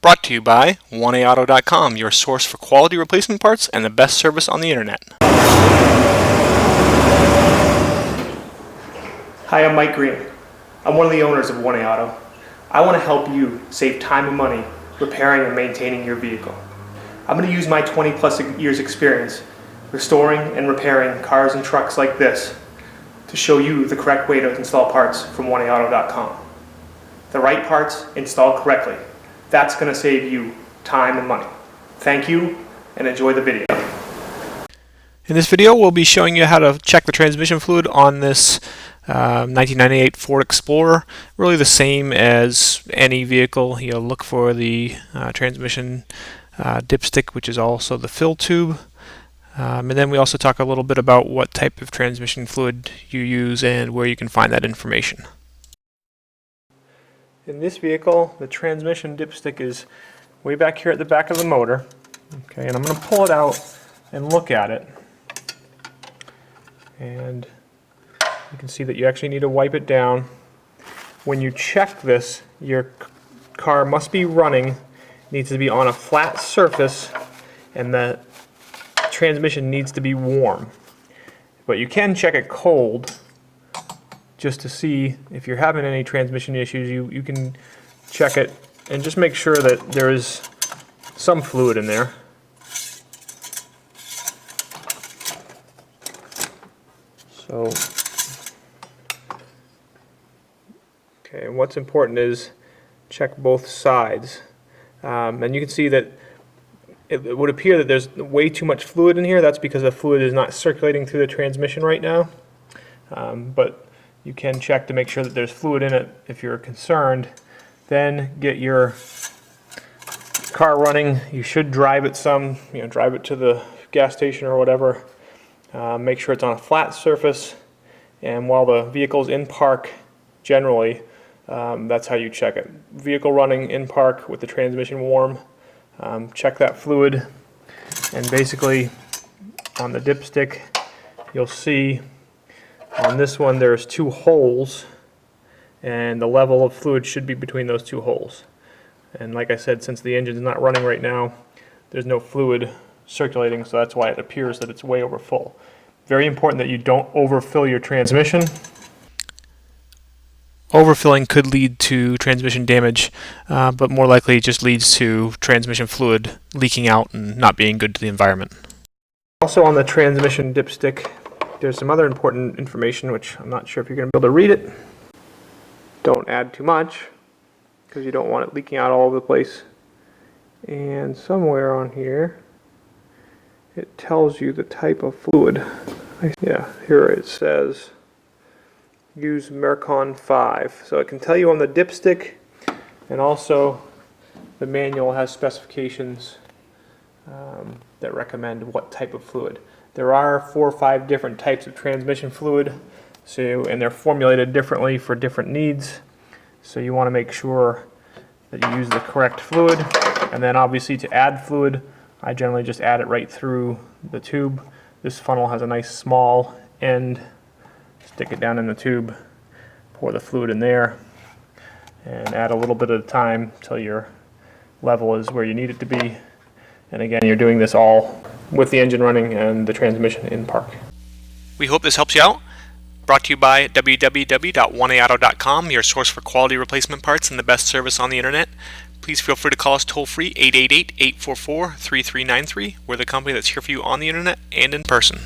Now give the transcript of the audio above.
Brought to you by 1AAuto.com, your source for quality replacement parts and the best service on the internet. Hi, I'm Mike Green. I'm one of the owners of 1A Auto. I want to help you save time and money repairing and maintaining your vehicle. I'm going to use my 20+ years experience restoring and repairing cars and trucks like this to show you the correct way to install parts from 1AAuto.com. The right parts installed correctly. That's going to save you time and money. Thank you and enjoy the video. In this video, we'll be showing you how to check the transmission fluid on this 1998 Ford Explorer. Really the same as any vehicle. You'll look for the transmission dipstick, which is also the fill tube. And then we also talk a little bit about what type of transmission fluid you use and where you can find that information. In this vehicle, the transmission dipstick is way back here at the back of the motor. Okay, and I'm going to pull it out and look at it. And you can see that you actually need to wipe it down. When you check this, your car must be running, needs to be on a flat surface, and the transmission needs to be warm. But you can check it cold just to see if you're having any transmission issues. You can check it and just make sure that there is some fluid in there. So, okay, and what's important is check both sides. And you can see that it would appear that there's way too much fluid in here. That's because the fluid is not circulating through the transmission right now. But you can check to make sure that there's fluid in it if you're concerned. Then get your car running. You should drive it some, drive it to the gas station or whatever. Make sure it's on a flat surface, and while the vehicle's in park, generally, that's how you check it. Vehicle running in park with the transmission warm, check that fluid, and basically on the dipstick you'll see on this one there's two holes, and the level of fluid should be between those two holes. And like I said, since the engine's not running right now, there's no fluid circulating, so that's why it appears that it's way over full. Very important that you don't overfill your transmission. Overfilling could lead to transmission damage, but more likely it just leads to transmission fluid leaking out and not being good to the environment. Also on the transmission dipstick, there's some other important information which I'm not sure if you're going to be able to read it. Don't add too much because you don't want it leaking out all over the place. And somewhere on here it tells you the type of fluid. Yeah, here it says use Mercon 5. So it can tell you on the dipstick, and also the manual has specifications that recommend what type of fluid. There are 4 or 5 different types of transmission fluid, and they're formulated differently for different needs. So you want to make sure that you use the correct fluid. And then obviously to add fluid, I generally just add it right through the tube. This funnel has a nice small end. Stick it down in the tube, pour the fluid in there, and add a little bit at a time till your level is where you need it to be. And again, you're doing this all with the engine running and the transmission in park. We hope this helps you out. Brought to you by www.1AAuto.com, your source for quality replacement parts and the best service on the internet. Please feel free to call us toll-free 888-844-3393. We're the company that's here for you on the internet and in person.